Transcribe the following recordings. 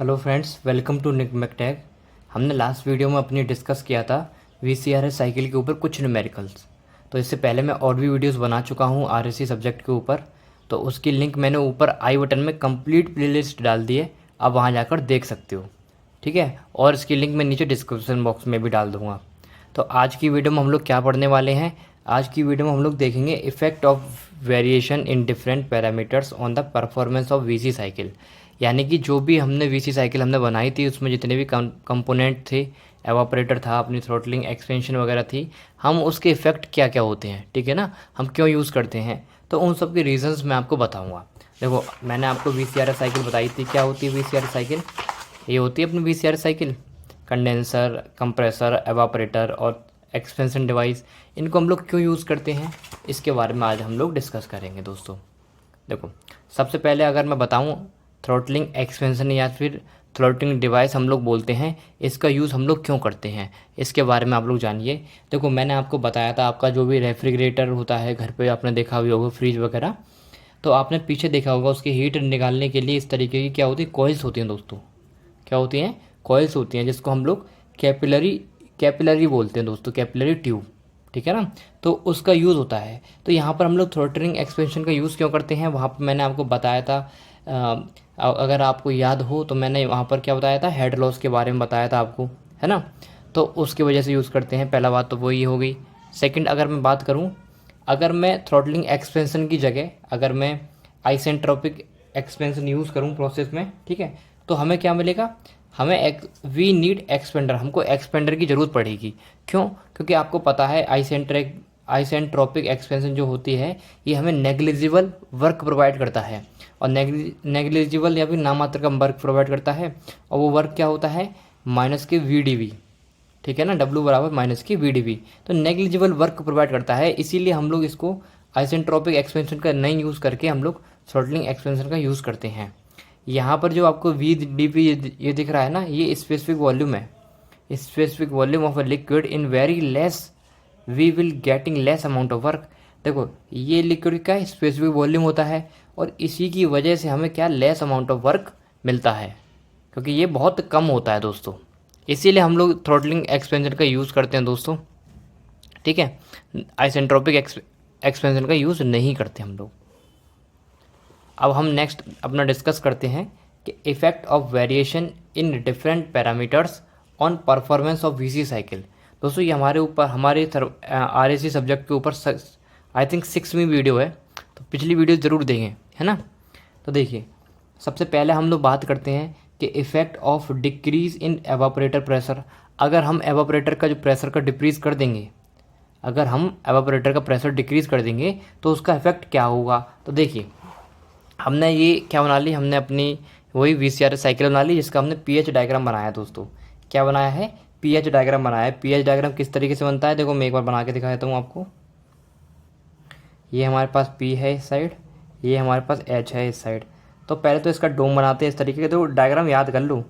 Hello friends, welcome to Nick McTag. हमने last video में अपनी डिस्कस किया था वीसीआरएस साइकिल के ऊपर कुछ न्यूमेरिकल्स। तो इससे पहले मैं और भी वीडियोस बना चुका हूँ आरएससी सब्जेक्ट के ऊपर, तो उसकी लिंक मैंने ऊपर आई बटन में कंप्लीट प्लेलिस्ट डाल दी है, आप वहाँ जाकर देख सकते हो। ठीक है, और इसकी लिंक मैं नीचे डिस्क्रिप्शन बॉक्स में भी डाल दूँगा। तो आज की वीडियो में हम लोग क्या पढ़ने वाले हैं? आज की वीडियो में हम लोग देखेंगे effect of variation in different parameters on the performance of VC cycle. यानी कि जो भी हमने वीसी साइकिल हमने बनाई थी उसमें जितने भी कंपोनेंट थे, एवापोरेटर था, अपनी थ्रोटलिंग एक्सपेंशन वगैरह थी, हम उसके इफ़ेक्ट क्या क्या होते हैं, ठीक है ना, हम क्यों यूज़ करते हैं, तो उन सब के रीजंस मैं आपको बताऊंगा। देखो, मैंने आपको वीसीआरएस साइकिल बताई थी। क्या होती है वीसीआरएस साइकिल? ये होती है अपनी VCRS cycle, condenser, compressor, evaporator और एक्सपेंशन डिवाइस। इनको हम लोग क्यों यूज़ करते हैं, इसके बारे में आज हम लोग डिस्कस करेंगे दोस्तों। देखो, सबसे पहले अगर मैं बताऊं, थ्रोटलिंग एक्सपेंशन या फिर थ्रोटलिंग डिवाइस हम लोग बोलते हैं, इसका यूज़ हम लोग क्यों करते हैं, इसके बारे में आप लोग जानिए। देखो, मैंने आपको बताया था, आपका जो भी रेफ्रिजरेटर होता है घर पे, आपने देखा भी होगा, फ्रिज वगैरह, तो आपने पीछे देखा होगा उसकी हीट निकालने के लिए इस तरीके की क्या होती है, कॉइल्स होती हैं दोस्तों। क्या होती हैं? कॉइल्स होती हैं, जिसको हम लोग कैपिलरी कैपिलरी बोलते हैं दोस्तों, कैपिलरी ट्यूब, ठीक है ना। तो उसका यूज़ होता है। तो यहाँ पर हम लोग थ्रोटलिंग एक्सपेंशन का यूज़ क्यों करते हैं, वहाँ पर मैंने आपको बताया था। अगर आपको याद हो तो मैंने वहाँ पर क्या बताया था, हेड लॉस के बारे में बताया था आपको, है ना। तो उसकी वजह से यूज़ करते हैं। पहला बात तो वो ये हो गई। सेकंड, अगर मैं बात करूँ, अगर मैं थ्रोटलिंग एक्सपेंशन की जगह अगर मैं आइसेंट्रोपिक एक्सपेंशन यूज़ करूँ प्रोसेस में, ठीक है, तो हमें क्या मिलेगा, हमें वी नीड एक्सपेंडर, हमको एक्सपेंडर की ज़रूरत पड़ेगी। क्यों? क्योंकि आपको पता है आइसेंट्रोपिक एक्सपेंशन जो होती है ये हमें नेग्लिजिबल वर्क प्रोवाइड करता है, और नेग्लिजिबल या फिर नामात्र का वर्क प्रोवाइड करता है। और वो वर्क क्या होता है, माइनस के VdV, ठीक है ना, W बराबर माइनस की VdV। तो नेग्लिजिबल वर्क प्रोवाइड करता है, इसीलिए हम लोग इसको आइसेंट्रोपिक एक्सपेंशन का नहीं यूज़ करके हम लोग थ्रोटलिंग एक्सपेंशन का यूज़ करते हैं। यहाँ पर जो आपको VdV ये दिख रहा है ना, ये स्पेसिफिक वॉल्यूम है, specific volume of a liquid in very less we will getting less amount of work. देखो, ये लिक्विड का स्पेसिफिक वॉल्यूम होता है, और इसी की वजह से हमें क्या, लेस अमाउंट ऑफ वर्क मिलता है, क्योंकि ये बहुत कम होता है दोस्तों। इसीलिए हम लोग थ्रोटलिंग एक्सपेंशन का यूज़ करते हैं दोस्तों, ठीक है। आइसेंट्रोपिक एक्सपेंशन का यूज़ नहीं करते हम लोग। अब हम नेक्स्ट अपना डिस्कस करते हैं कि effect of variation in different parameters on performance of VC cycle. दोस्तों, ये हमारे ऊपर, हमारे आरएससी सब्जेक्ट के ऊपर आई थिंक 6वीं वीडियो है, तो पिछली वीडियो ज़रूर देखें, है ना। तो देखिए, सबसे पहले हम लोग बात करते हैं कि effect of decrease in evaporator pressure. अगर हम एवापोरेटर का जो प्रेशर का डिक्रीज़ कर देंगे, अगर हम एवापोरेटर का प्रेशर डिक्रीज़ कर देंगे तो उसका इफेक्ट क्या होगा। तो देखिए, हमने ये क्या बना ली, हमने अपनी वही वीसीआरएस साइकिल बना ली, जिसका हमने पीएच डायग्राम बनाया दोस्तों। क्या बनाया है? पीएच डायग्राम बनाया है। पीएच डायग्राम किस तरीके से बनता है, देखो मैं एक बार बना के दिखा देता हूँ आपको। ये हमारे पास P है इस साइड, ये हमारे पास H है इस साइड। तो पहले तो इसका डोम बनाते हैं इस तरीके के, तो डायग्राम याद कर लो।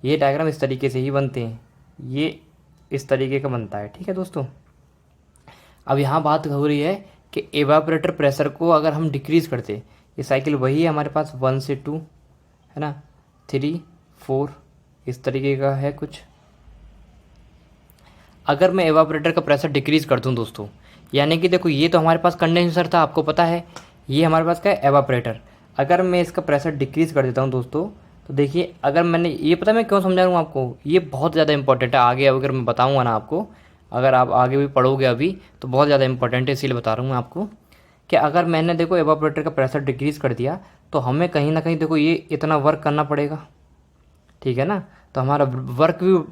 ये डायग्राम इस तरीके से ही बनते हैं, ये इस तरीके का बनता है, ठीक है दोस्तों। अब यहाँ बात हो रही है कि एवापोरेटर प्रेशर को अगर हम डिक्रीज़ करते, ये साइकिल वही है हमारे पास 1 से 2, है ना, 3, 4, इस तरीके का है कुछ। अगर मैं एवापोरेटर का प्रेशर डिक्रीज़ कर दूं दोस्तों, यानी कि देखो, ये तो हमारे पास कंडेंसर था, आपको पता है, ये हमारे पास क्या है, एवापोरेटर। अगर मैं इसका प्रेशर डिक्रीज़ कर देता हूँ दोस्तों, तो देखिए, अगर मैंने ये, पता मैं क्यों समझा रहा हूँ आपको, ये बहुत ज़्यादा इंपॉर्टेंट है। आगे अगर मैं बताऊँगा ना आपको, अगर आप आगे भी पढ़ोगे अभी, तो बहुत ज़्यादा इंपॉर्टेंट है, इसीलिए बता रहा हूँ मैं आपको कि अगर मैंने देखो एवापोरेटर का प्रेशर डिक्रीज़ कर दिया, तो हमें कहीं ना कहीं देखो ये इतना वर्क करना पड़ेगा, ठीक है ना। तो हमारा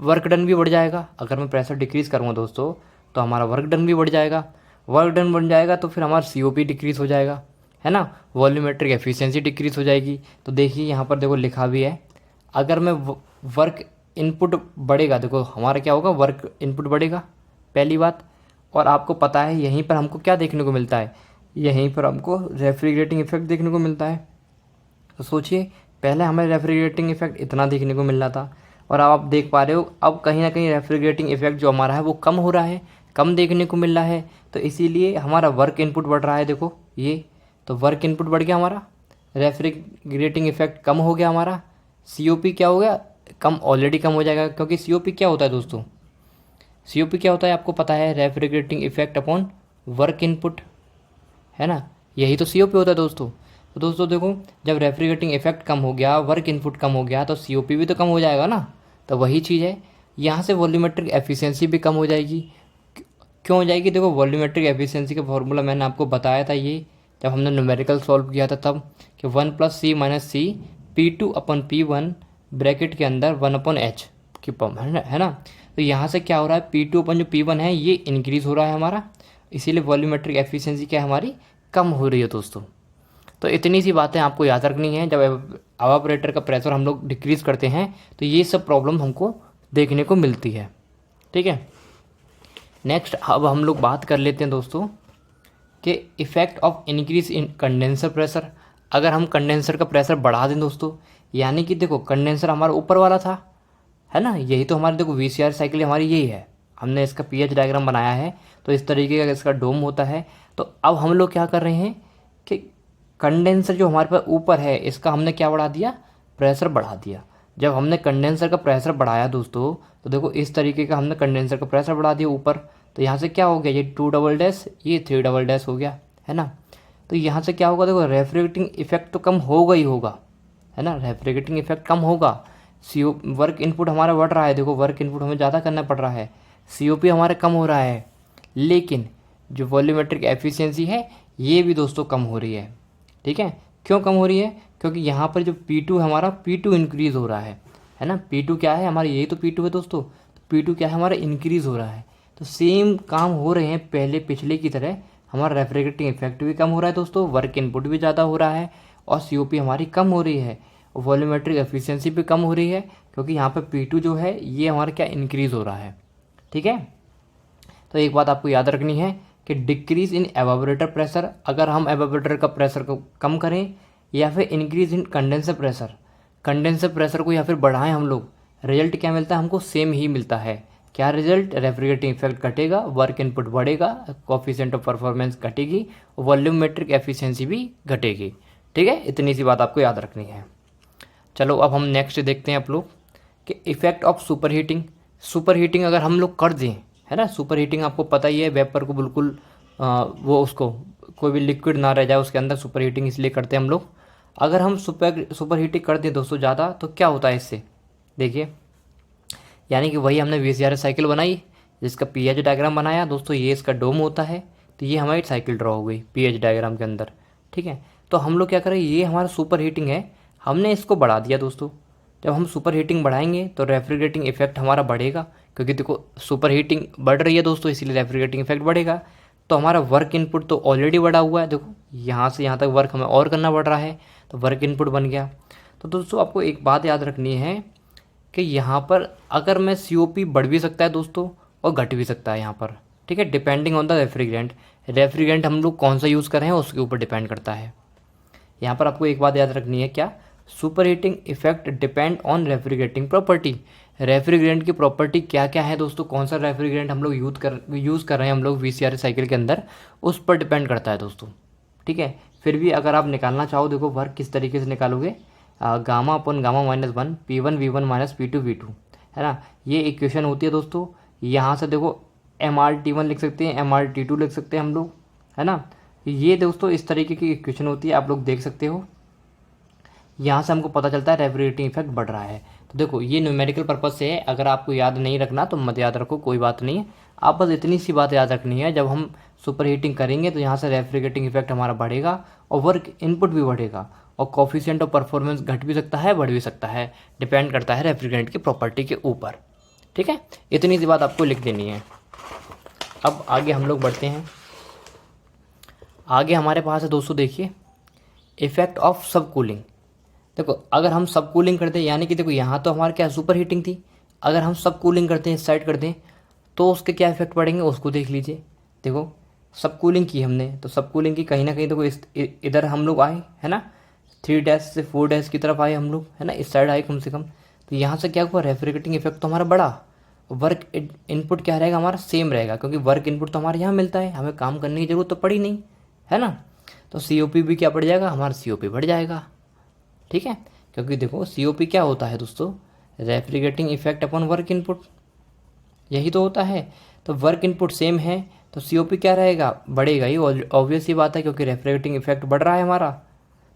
वर्क डन भी बढ़ जाएगा। अगर मैं प्रेशर डिक्रीज़ करूँगा दोस्तों, तो हमारा वर्क डन भी बढ़ जाएगा। वर्क डन बढ़ जाएगा तो फिर हमारा COP डिक्रीज़ हो जाएगा, है ना, वॉल्यूमेट्रिक एफिशिएंसी डिक्रीज़ हो जाएगी। तो देखिए, यहाँ पर देखो लिखा भी है, अगर मैं वर्क इनपुट बढ़ेगा, देखो हमारा क्या होगा, वर्क इनपुट बढ़ेगा, पहली बात। और आपको पता है यहीं पर हमको क्या देखने को मिलता है, यहीं पर हमको रेफ्रिजरेटिंग इफेक्ट देखने को मिलता है। तो सोचिए, पहले हमें रेफ्रिजरेटिंग इफेक्ट इतना देखने को मिल रहा था, और अब आप देख पा रहे हो, अब कहीं ना कहीं रेफ्रिजरेटिंग इफेक्ट जो हमारा है वो कम हो रहा है, कम देखने को मिल रहा है। तो इसीलिए हमारा वर्क इनपुट बढ़ रहा है। देखो ये, तो वर्क इनपुट बढ़ गया हमारा, रेफ्रिजरेटिंग इफेक्ट कम हो गया हमारा, COP क्या हो गया, कम, ऑलरेडी कम हो जाएगा, क्योंकि COP क्या होता है दोस्तों, COP क्या होता है आपको पता है, refrigerating effect upon work input, है ना, यही तो COP होता है दोस्तों। तो दोस्तों देखो, जब रेफ्रिजरेटिंग इफेक्ट कम हो गया, वर्क इनपुट कम हो गया, तो COP भी तो कम हो जाएगा ना। तो वही चीज़ है, यहाँ से वॉल्यूमेट्रिक एफिशिएंसी भी कम हो जाएगी। क्यों हो जाएगी, देखो वॉल्यूमेट्रिक एफिशिएंसी का फॉर्मूला मैंने आपको बताया था, ये जब हमने न्यूमेरिकल सॉल्व किया था तब, कि 1+C-C P2/P1 ब्रैकेट के अंदर 1/H की पम, है ना। तो यहाँ से क्या हो रहा है, P2/P1 है ये इंक्रीज हो रहा है हमारा, इसीलिए वॉल्यूमेट्रिक एफिशिएंसी क्या है हमारी, कम हो रही है दोस्तों। तो इतनी सी बातें आपको याद रखनी है, जब एवापोरेटर का प्रेशर हम लोग डिक्रीज़ करते हैं तो ये सब प्रॉब्लम हमको देखने को मिलती है। ठीक है, नेक्स्ट अब हम लोग बात कर लेते हैं दोस्तों कि effect of increase in condenser pressure. अगर हम कंडेंसर का प्रेशर बढ़ा दें दोस्तों, यानी कि देखो कंडेंसर हमारा ऊपर वाला था, है ना, यही तो हमारे देखो VCR साइकिल हमारी यही है, हमने इसका पीएच डायग्राम बनाया है, तो इस तरीके का इसका डोम होता है। तो अब हम लोग क्या कर रहे हैं कि कंडेंसर जो हमारे पास ऊपर है इसका हमने क्या बढ़ा दिया, प्रेशर बढ़ा दिया। जब हमने कंडेंसर का प्रेशर बढ़ाया दोस्तों, तो देखो इस तरीके का हमने कंडेंसर का प्रेशर बढ़ा दिया ऊपर, तो यहाँ से क्या हो गया, ये 2 ये 3 हो गया, है ना। तो यहाँ से क्या होगा, देखो रेफ्रिजरेटिंग इफेक्ट तो कम होगा ही होगा, है ना, रेफ्रिजरेटिंग इफेक्ट कम होगा। वर्क इनपुट हमारा बढ़ रहा है, देखो वर्क इनपुट हमें ज़्यादा करना पड़ रहा है, COP हमारा कम हो रहा है, लेकिन जो वॉल्यूमेट्रिक एफिशिएंसी है ये भी दोस्तों कम हो रही है। ठीक है, क्यों कम हो रही है, क्योंकि यहाँ पर जो P2 हमारा P2 इंक्रीज़ हो रहा है ना। P2 क्या है हमारा, यही तो P2 है दोस्तों, P2 क्या है हमारा, इंक्रीज़ हो रहा है। तो सेम काम हो रहे हैं पहले पिछले की तरह, हमारा रेफ्रिजरेटिंग इफेक्ट भी कम हो रहा है दोस्तों, वर्क इनपुट भी ज़्यादा हो रहा है, और COP हमारी कम हो रही है, वॉल्यूमेट्रिक एफिशिएंसी भी कम हो रही है, क्योंकि यहाँ पर P2 जो है ये हमारा क्या इंक्रीज़ हो रहा है। ठीक है, तो एक बात आपको याद रखनी है कि डिक्रीज इन एवापोरेटर प्रेशर, अगर हम एवापोरेटर का प्रेशर को कम करें, या फिर increase in condenser pressure, condenser pressure को या फिर बढ़ाएं हम लोग, रिजल्ट क्या मिलता है हमको, सेम ही मिलता है। क्या रिजल्ट, रेफ्रिजरेटिंग इफेक्ट घटेगा, वर्क इनपुट बढ़ेगा, कोफिशिएंट ऑफ परफॉर्मेंस घटेगी, वॉल्यूमेट्रिक एफिशिएंसी भी घटेगी। ठीक है, इतनी सी बात आपको याद रखनी है। चलो अब हम नेक्स्ट देखते हैं आप लोग कि effect of super heating. Super heating अगर हम लोग कर दें, है ना, सुपर हीटिंग आपको पता ही है, वेपर को बिल्कुल वो उसको कोई भी लिक्विड ना रह जाए उसके अंदर, सुपर हीटिंग इसलिए करते हैं हम लोग। अगर हम सुपर हीटिंग कर दें दोस्तों ज़्यादा, तो क्या होता है इससे, देखिए, यानी कि वही हमने VCR साइकिल बनाई, जिसका पीएच डायग्राम बनाया दोस्तों, ये इसका डोम होता है, तो ये हमारी साइकिल ड्रॉ हो गई पीएच डायग्राम के अंदर। ठीक है, तो हम लोग क्या करें, ये हमारा सुपर हीटिंग है, हमने इसको बढ़ा दिया दोस्तों। जब हम सुपर हीटिंग बढ़ाएंगे तो रेफ्रिजरेटिंग इफेक्ट हमारा बढ़ेगा, क्योंकि देखो सुपर हीटिंग बढ़ रही है दोस्तों, इसीलिए रेफ्रिजरेटिंग इफेक्ट बढ़ेगा। तो हमारा वर्क इनपुट तो ऑलरेडी बढ़ा हुआ है, देखो यहाँ से यहाँ तक वर्क हमें और करना पड़ रहा है, तो वर्क इनपुट बन गया। तो दोस्तों आपको एक बात याद रखनी है कि यहाँ पर अगर मैं COP बढ़ भी सकता है दोस्तों और घट भी सकता है यहाँ पर। ठीक है, depending on the refrigerant, refrigerant हम लोग कौन सा यूज़ कर रहे हैं उसके ऊपर डिपेंड करता है। यहाँ पर आपको एक बात याद रखनी है, क्या, super heating effect depend on refrigerating property. Refrigerant की प्रॉपर्टी क्या क्या है दोस्तों, कौन सा रेफ्रिजरेंट हम लोग यूज़ कर रहे हैं हम लोग VCR साइकिल के अंदर, उस पर डिपेंड करता है दोस्तों। ठीक है, फिर भी अगर आप निकालना चाहो, देखो वर्क किस तरीके से निकालोगे, Γ/Γ-1 P1V1 - P2V2, है ना, ये इक्वेशन होती है दोस्तों। यहाँ से देखो MRT1 लिख सकते हैं, MRT2 लिख सकते हैं हम लोग, है ना। ये दोस्तों इस तरीके की इक्वेशन होती है, आप लोग देख सकते हो। यहाँ से हमको पता चलता है रेफ्रिजरेटिंग इफेक्ट बढ़ रहा है। तो देखो ये न्यूमेरिकल पर्पज से है, अगर आपको याद नहीं रखना तो मत याद रखो, कोई बात नहीं है, आप बस इतनी सी बात याद रखनी है, जब हम सुपर हीटिंग करेंगे तो यहाँ से रेफ्रिजरेटिंग इफेक्ट हमारा बढ़ेगा और वर्क इनपुट भी बढ़ेगा, और कोफिशिएंट ऑफ परफॉर्मेंस घट भी सकता है, बढ़ भी सकता है, डिपेंड करता है रेफ्रिजरेंट की प्रॉपर्टी के ऊपर। ठीक है, इतनी सी बात आपको लिख देनी है। अब आगे हम लोग बढ़ते हैं, आगे हमारे पास है दोस्तों, देखिए इफेक्ट ऑफ सब कूलिंग। देखो अगर हम सब कूलिंग करते हैं, यानी कि देखो यहाँ तो हमारे क्या सुपर हीटिंग थी, अगर हम सब कूलिंग करते हैं, साइड करते हैं, तो उसके क्या इफेक्ट पड़ेंगे उसको देख लीजिए। देखो सब कूलिंग की हमने, तो सब कूलिंग की कहीं ना कहीं देखो इधर हम लोग आए, है ना, 3 से 4 की तरफ आए हम लोग, है ना, इस साइड आए कम से कम। तो यहाँ से क्या हुआ, रेफ्रिजरेटिंग इफेक्ट तो हमारा बढ़ा, वर्क इनपुट क्या रहेगा हमारा, सेम रहेगा, क्योंकि वर्क इनपुट तो हमारे यहाँ मिलता है, हमें काम करने की जरूरत तो पड़ी नहीं, है ना। तो COP भी क्या बढ़ जाएगा, हमारा COP बढ़ जाएगा। ठीक है, क्योंकि देखो COP क्या होता है दोस्तों, refrigerating effect upon work input, यही तो होता है। तो वर्क इनपुट सेम है तो COP क्या रहेगा, बढ़ेगा ही, ऑब्वियस ही बात है, क्योंकि रेफ्रिजरेटिंग इफेक्ट बढ़ रहा है हमारा,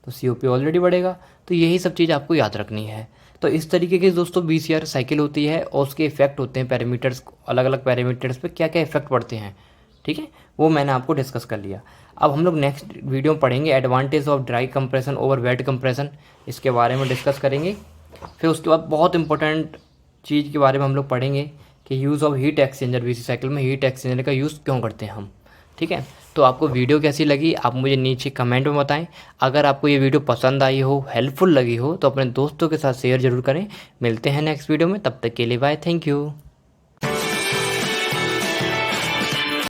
तो COP ऑलरेडी बढ़ेगा। तो यही सब चीज़ आपको याद रखनी है। तो इस तरीके की दोस्तों VCR साइकिल होती है और उसके इफेक्ट होते हैं पैरामीटर्स, अलग अलग पैरामीटर्स पे क्या क्या इफेक्ट पड़ते हैं, ठीक है, वो मैंने आपको डिस्कस कर लिया। अब हम लोग नेक्स्ट वीडियो में पढ़ेंगे advantage of dry compression over weight compression, इसके बारे में डिस्कस करेंगे। फिर उसके बाद बहुत इंपॉर्टेंट चीज़ के बारे में हम लोग पढ़ेंगे कि use of heat exchanger, VC cycle में हीट एक्सचेंजर का यूज़ क्यों करते हैं हम, ठीक है। तो आपको वीडियो कैसी लगी आप मुझे नीचे कमेंट में बताएं। अगर आपको ये वीडियो पसंद आई हो, हेल्पफुल लगी हो, तो अपने दोस्तों के साथ शेयर जरूर करें। मिलते हैं नेक्स्ट वीडियो में, तब तक के लिए बाय, थैंक यू।